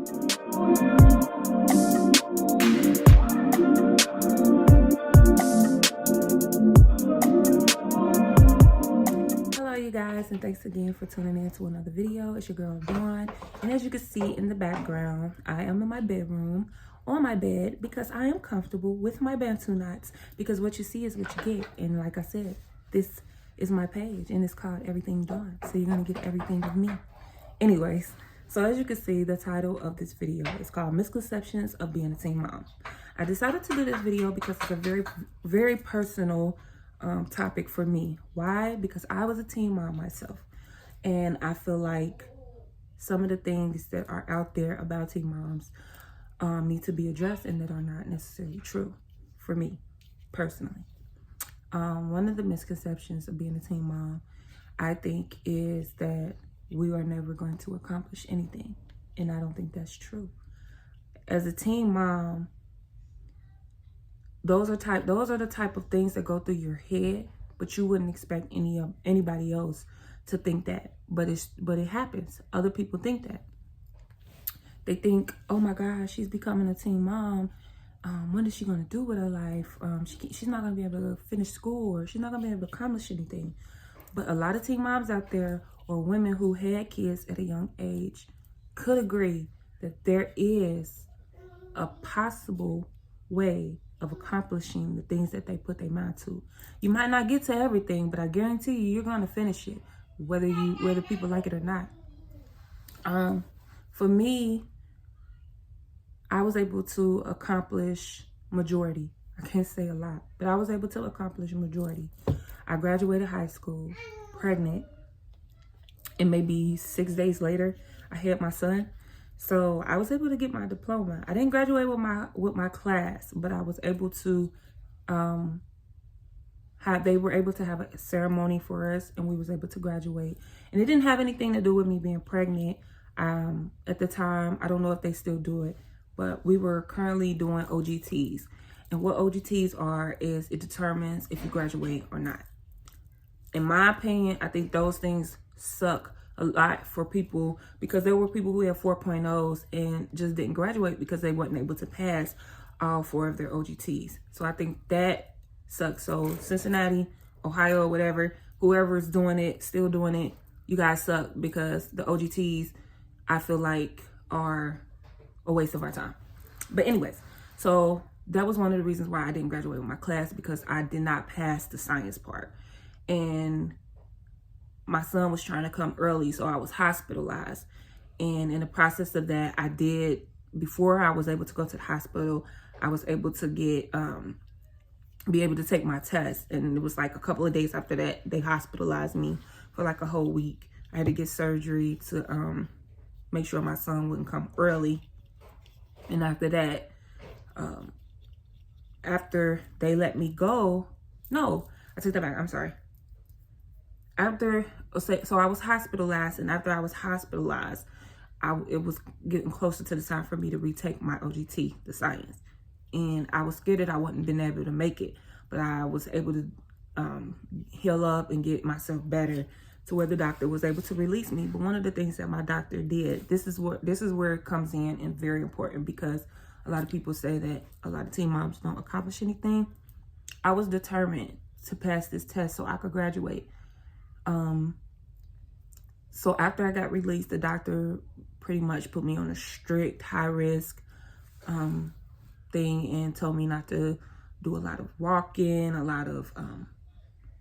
Hello you guys, and thanks again for tuning in to another video. It's your girl Dawn, and as you can see in the background, I am in my bedroom on my bed because I am comfortable with my bantu knots, because what you see is what you get. And like I said, this is my page and it's called Everything Dawn, so you're gonna get everything of me. Anyways, so as you can see, the title of this video is called Misconceptions of Being a Teen Mom. I decided to do this video because it's a very personal topic for me. Why? Because I was a teen mom myself, and I feel like some of the things that are out there about teen moms need to be addressed and that are not necessarily true for me personally. One of the misconceptions of being a teen mom, I think, is that we are never going to accomplish anything, and I don't think that's true. As a teen mom, those are the type of things that go through your head, but you wouldn't expect anybody else to think that. But it happens. Other people think that. They think, oh my gosh, she's becoming a teen mom. What is she gonna do with her life? She's not gonna be able to finish school, or she's not gonna be able to accomplish anything. But a lot of teen moms out there, or women who had kids at a young age, could agree that there is a possible way of accomplishing the things that they put their mind to. You might not get to everything, but I guarantee you're gonna finish it, whether people like it or not. For me, I was able to accomplish majority. I can't say a lot, but I was able to accomplish a majority. I graduated high school, pregnant, and maybe 6 days later, I had my son. So I was able to get my diploma. I didn't graduate with my class, but I was able to they were able to have a ceremony for us, and we was able to graduate. And it didn't have anything to do with me being pregnant. At the time, I don't know if they still do it, but we were currently doing OGTs. And what OGTs are is it determines if you graduate or not. In my opinion, I think those things suck a lot for people, because there were people who had 4.0s and just didn't graduate because they weren't able to pass all 4 of their OGTs. So I think that sucks. So Cincinnati, Ohio, whatever, whoever is doing it, still doing it, you guys suck, because the OGTs, I feel like, are a waste of our time. But anyways, so that was one of the reasons why I didn't graduate with my class, because I did not pass the science part. And my son was trying to come early, so I was hospitalized. And in the process of that, before I was able to go to the hospital, I was able to be able to take my test. And it was like a couple of days after that, they hospitalized me for like a whole week. I had to get surgery to make sure my son wouldn't come early. And after that, after they let me go, no, I take that back, I'm sorry. So I was hospitalized, and after I was hospitalized, it was getting closer to the time for me to retake my OGT, the science. And I was scared that I wouldn't been able to make it, but I was able to heal up and get myself better to where the doctor was able to release me. But one of the things that my doctor did, this is where it comes in, and very important, because a lot of people say that a lot of teen moms don't accomplish anything. I was determined to pass this test so I could graduate. So after I got released, the doctor pretty much put me on a strict high risk thing, and told me not to do a lot of walking, a lot of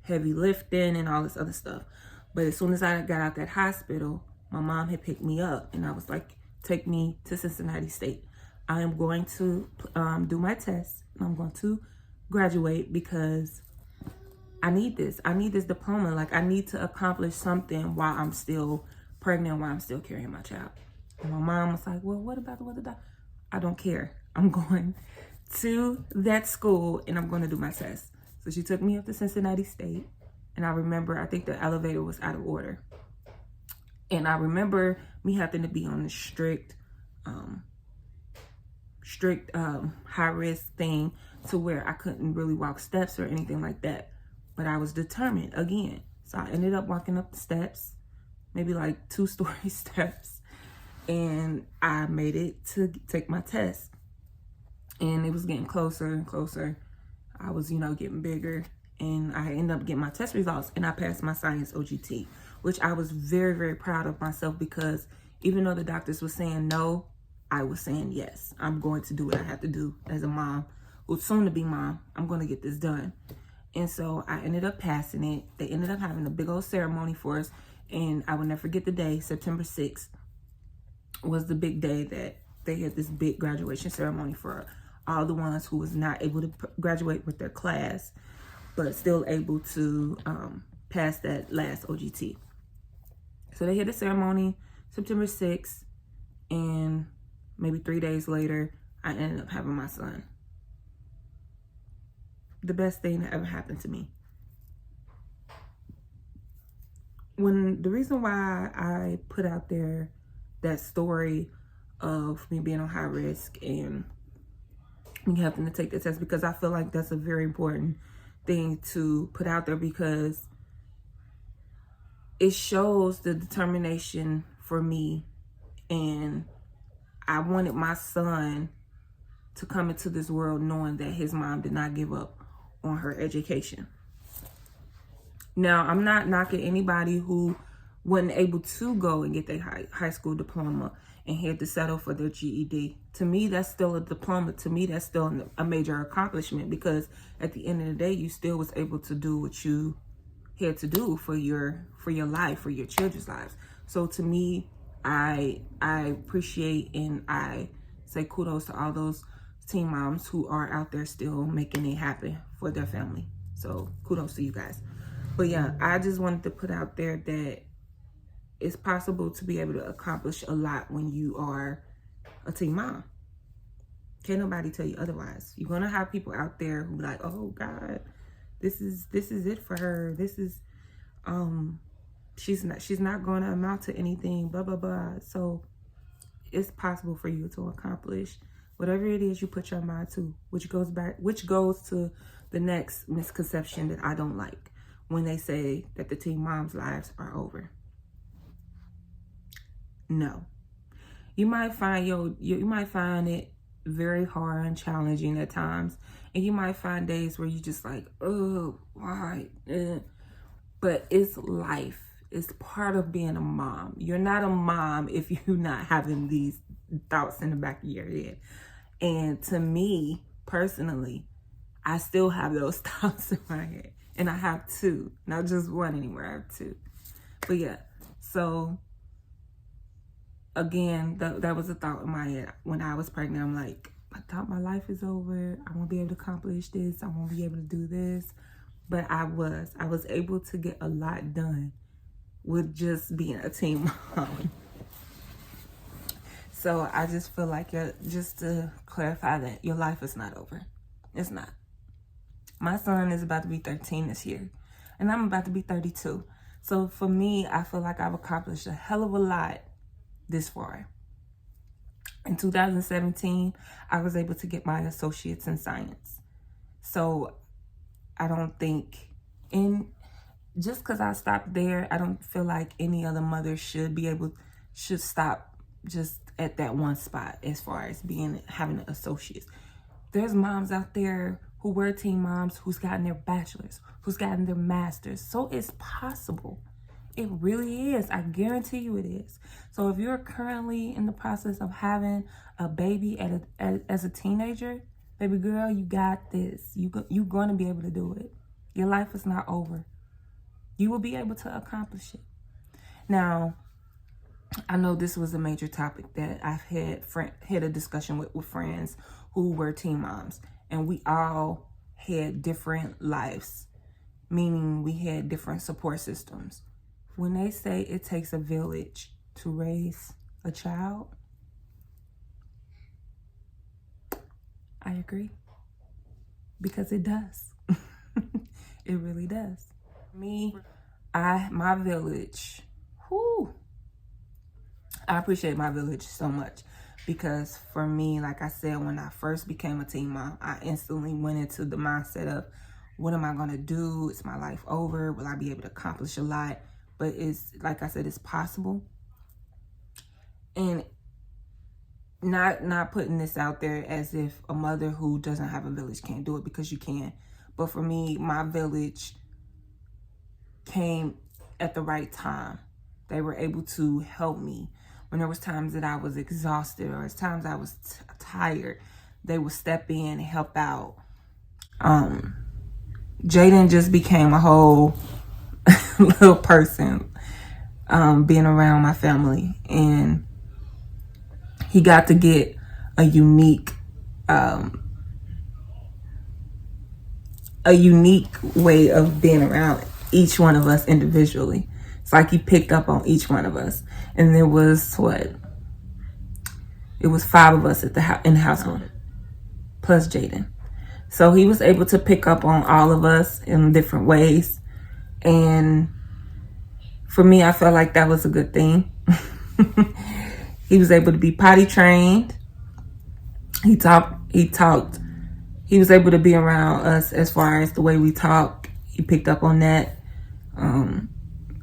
heavy lifting, and all this other stuff. But as soon as I got out that hospital, my mom had picked me up, and I was like, take me to Cincinnati State. I am going to do my test, and I'm going to graduate, because I need this diploma. Like, I need to accomplish something while I'm still pregnant, while I'm still carrying my child. And my mom was like, well, what about the doctor? I don't care. I'm going to that school, and I'm going to do my test. So she took me up to Cincinnati State. And I remember, I think the elevator was out of order. And I remember me having to be on the strict high risk thing, to where I couldn't really walk steps or anything like that. But I was determined again. So I ended up walking up the steps, maybe like 2-story steps. and I made it to take my test. And it was getting closer and closer. I was, getting bigger, and I ended up getting my test results, and I passed my science OGT, which I was very, very proud of myself, because even though the doctors were saying no, I was saying yes. I'm going to do what I have to do as a mom, or soon to be mom. I'm going to get this done. And so I ended up passing it. They ended up having a big old ceremony for us, and I will never forget the day. September 6th was the big day that they had this big graduation ceremony for all the ones who was not able to graduate with their class, but still able to pass that last OGT. So they had a ceremony September 6th, and maybe 3 days later, I ended up having my son. The best thing that ever happened to me. The reason why I put out there that story of me being on high risk and me having to take the test, because I feel like that's a very important thing to put out there, because it shows the determination for me, and I wanted my son to come into this world knowing that his mom did not give up on her education. Now, I'm not knocking anybody who wasn't able to go and get their high school diploma and had to settle for their GED. To me, that's still a diploma. To me, that's still a major accomplishment, because at the end of the day, you still was able to do what you had to do for your life, for your children's lives. So to me, I appreciate, and I say kudos to all those teen moms who are out there still making it happen for their family. So kudos to you guys. But yeah, I just wanted to put out there that it's possible to be able to accomplish a lot when you are a teen mom. Can't nobody tell you otherwise. You're gonna have people out there who like, oh God, this is it for her. This is she's not gonna amount to anything, blah blah blah. So it's possible for you to accomplish whatever it is you put your mind to, which goes to the next misconception that I don't like, when they say that the teen moms' lives are over. No. You might find you might find it very hard and challenging at times, and you might find days where you just like, oh, why? But it's life. It's part of being a mom. You're not a mom if you're not having these thoughts in the back of your head. And to me, personally, I still have those thoughts in my head. And I have two, not just one anymore. I have two. But yeah, so again, that was a thought in my head when I was pregnant. I'm like, I thought my life is over. I won't be able to accomplish this. I won't be able to do this. But I was able to get a lot done with just being a teen mom. So I just feel like, just to clarify that, your life is not over. It's not. My son is about to be 13 this year, and I'm about to be 32. So for me, I feel like I've accomplished a hell of a lot this far. In 2017, I was able to get my associates in science. So I don't think, just because I stopped there, I don't feel like any other mother should stop just at that one spot as far as having associates. There's moms out there who were teen moms who's gotten their bachelor's, who's gotten their master's. So it's possible. It really is. I guarantee you it is. So if you're currently in the process of having a baby as a teenager, baby girl, you got this. You're going to be able to do it. Your life is not over. You will be able to accomplish it. Now, I know this was a major topic that I've had a discussion with friends who were teen moms, and we all had different lives, meaning we had different support systems. When they say it takes a village to raise a child, I agree, because it does. It really does. Me, my village, I appreciate my village so much, because for me, like I said, when I first became a teen mom, I instantly went into the mindset of, what am I going to do? Is my life over? Will I be able to accomplish a lot? But it's, like I said, it's possible. And not putting this out there as if a mother who doesn't have a village can't do it, because you can. But for me, my village came at the right time. They were able to help me when there was times that I was exhausted, or as times I was tired. They would step in and help out. Jaden just became a whole little person, being around my family, and he got to get a unique way of being around each one of us individually. It's like he picked up on each one of us. And there was it was 5 of us in the household, plus Jaden. So he was able to pick up on all of us in different ways. And for me, I felt like that was a good thing. He was able to be potty trained. He talked. He was able to be around us as far as the way we talk. He picked up on that.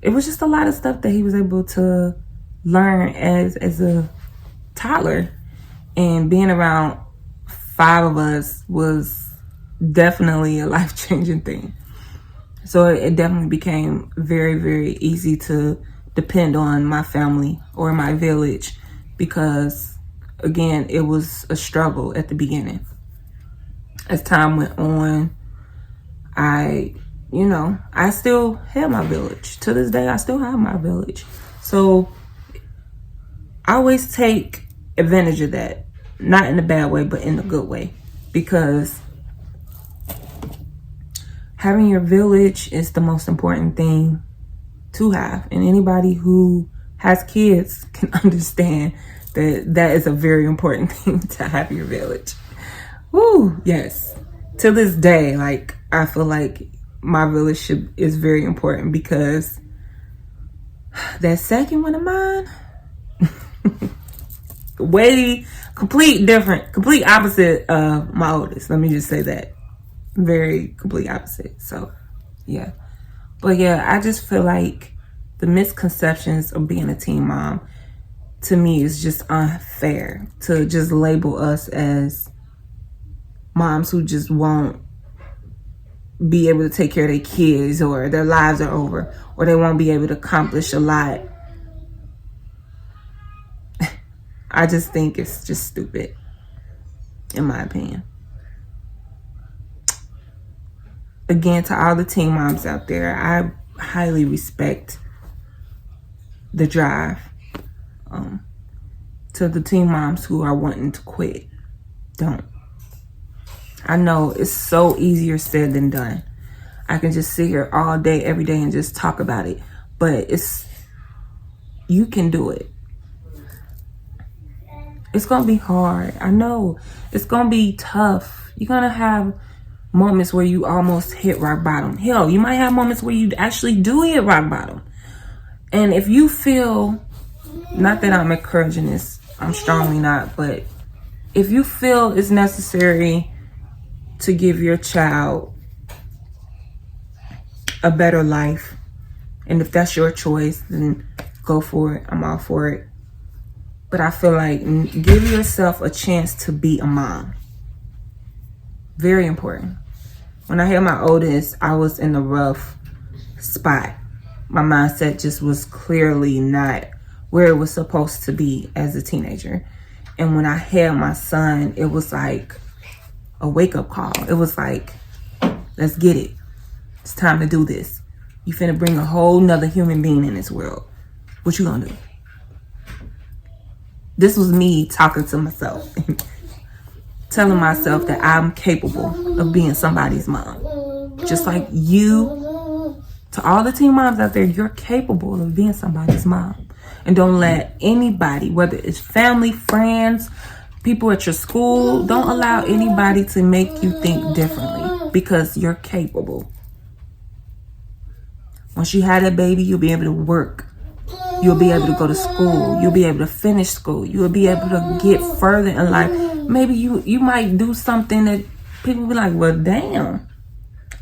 It was just a lot of stuff that he was able to learn as a toddler. And being around 5 of us was definitely a life-changing thing. So it definitely became very, very easy to depend on my family or my village, because, again, it was a struggle at the beginning. As time went on, I still had my village. To this day, I still have my village. So I always take advantage of that. Not in a bad way, but in a good way. Because having your village is the most important thing to have. And anybody who has kids can understand that is a very important thing, to have your village. Woo, yes. To this day, I feel like my village is very important, because that second one of mine, complete opposite of my oldest. Let me just say that. Very complete opposite. So, yeah. But yeah, I just feel like the misconceptions of being a teen mom, to me, is just unfair to just label us as moms who just won't be able to take care of their kids, or their lives are over, or they won't be able to accomplish a lot. I just think it's just stupid, in my opinion. Again, to all the teen moms out there, I highly respect the drive. To the teen moms who are wanting to quit, don't. I know it's so easier said than done. I can just sit here all day, every day, and just talk about it. But you can do it. It's going to be hard. I know. It's going to be tough. You're going to have moments where you almost hit rock bottom. Hell, you might have moments where you actually do hit rock bottom. And if you feel, not that I'm encouraging this, I'm strongly not, but if you feel it's necessary to give your child a better life, and if that's your choice, then go for it. I'm all for it. But I feel like give yourself a chance to be a mom. Very important. When I had my oldest, I was in a rough spot. My mindset just was clearly not where it was supposed to be as a teenager. And when I had my son, it was like a wake-up call. It was like, let's get it. It's time to do this. You finna bring a whole nother human being in this world. What you gonna do? This was me talking to myself. Telling myself that I'm capable of being somebody's mom. Just like you, to all the teen moms out there, you're capable of being somebody's mom. And don't let anybody, whether it's family, friends, people at your school, don't allow anybody to make you think differently, because you're capable. Once you have that baby, you'll be able to work. You'll be able to go to school. You'll be able to finish school. You'll be able to get further in life. Maybe you might do something that people will be like, well, damn,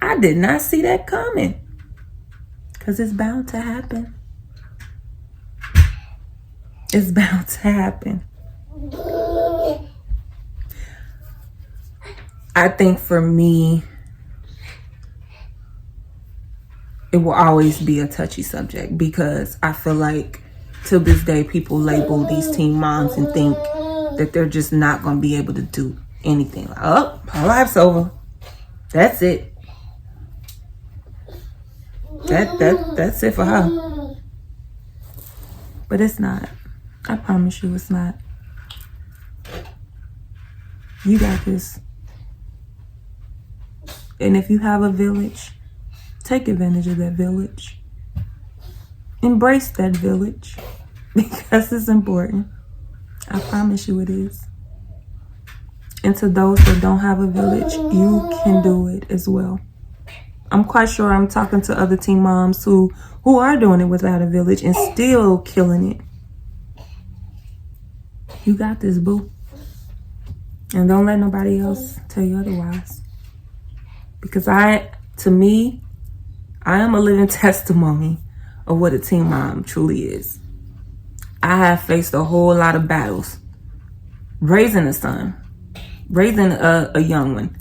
I did not see that coming. 'Cause it's bound to happen. It's bound to happen. I think for me, it will always be a touchy subject because I feel like to this day, people label these teen moms and think that they're just not going to be able to do anything. Like, oh, her life's over. That's it. That's it for her. But it's not. I promise you it's not. You got this. And if you have a village, take advantage of that village. Embrace that village because it's important. I promise you it is. And to those that don't have a village, you can do it as well. I'm quite sure I'm talking to other teen moms who are doing it without a village and still killing it. You got this, boo. And don't let nobody else tell you otherwise. Because to me, I am a living testimony of what a teen mom truly is. I have faced a whole lot of battles. Raising a son. Raising a young one.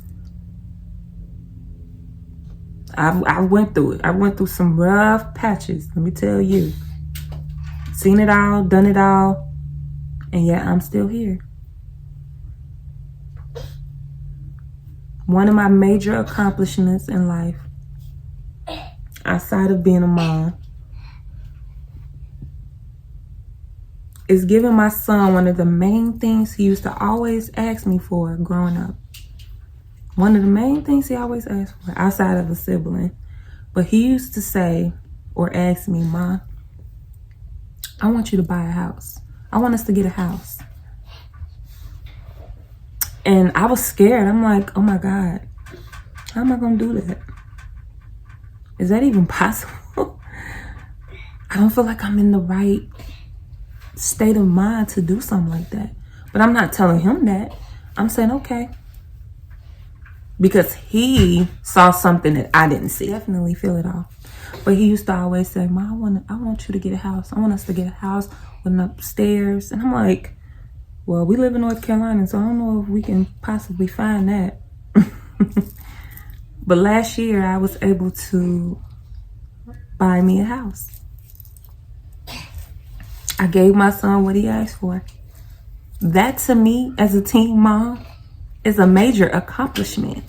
I went through it. I went through some rough patches, let me tell you. Seen it all, done it all, and yet I'm still here. One of my major accomplishments in life, outside of being a mom, is giving my son one of the main things he used to always ask me for growing up. One of the main things he always asked for, outside of a sibling. But he used to say or ask me, "Ma, I want you to buy a house. I want us to get a house." And I was scared. I'm like, oh my God, how am I going to do that? Is that even possible? I don't feel like I'm in the right state of mind to do something like that. But I'm not telling him that. I'm saying, okay. Because he saw something that I didn't see. Definitely feel it all. But he used to always say, "Ma, I want you to get a house. I want us to get a house with an upstairs." And I'm like, well, we live in North Carolina, so I don't know if we can possibly find that. But last year, I was able to buy me a house. I gave my son what he asked for. That to me, as a teen mom, is a major accomplishment.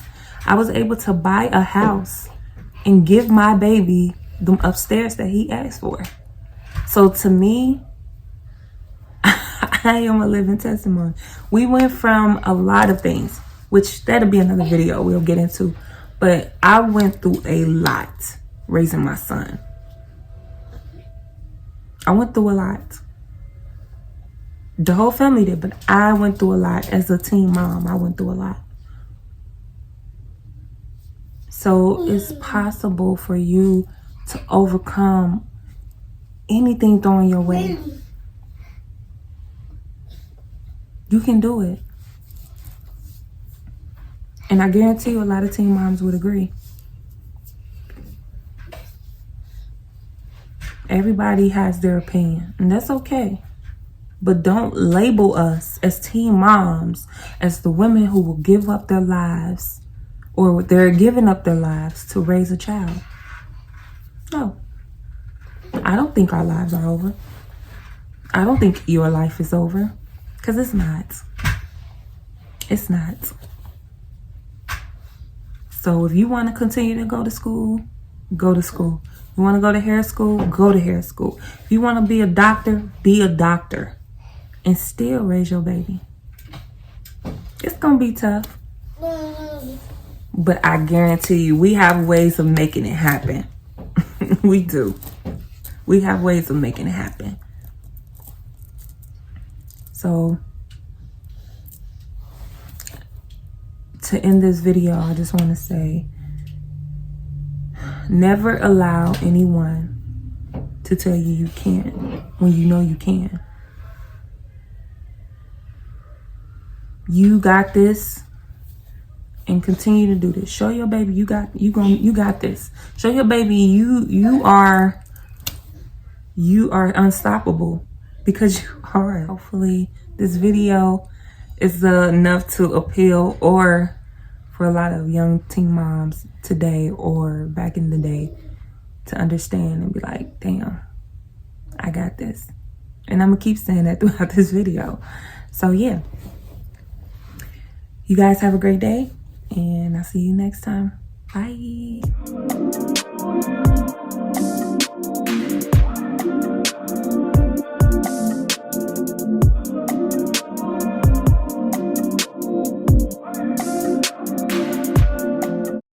I was able to buy a house and give my baby the upstairs that he asked for. So to me, I am a living testimony. We went from a lot of things, which that'll be another video we'll get into. But I went through a lot raising my son. I went through a lot. The whole family did, but I went through a lot as a teen mom. I went through a lot. So it's possible for you to overcome anything thrown your way. You can do it. And I guarantee you a lot of teen moms would agree. Everybody has their opinion, and that's okay. But don't label us as teen moms as the women who will give up their lives, or they're giving up their lives to raise a child. No. I don't think our lives are over. I don't think your life is over. Because it's not. It's not. So if you want to continue to go to school, go to school. You want to go to hair school, go to hair school. If you want to be a doctor, and still raise your baby. It's going to be tough. But I guarantee you, we have ways of making it happen. We do. We have ways of making it happen. So, to end this video, I just want to say, never allow anyone to tell you you can't when you know you can. You got this, and continue to do this. Show your baby you got this. Show your baby you are unstoppable. because you are. Hopefully this video is enough to appeal, or for a lot of young teen moms today or back in the day, to understand and be like, damn, I got this. And I'm gonna keep saying that throughout this video. So yeah, you guys have a great day, and I'll see you next time. Bye.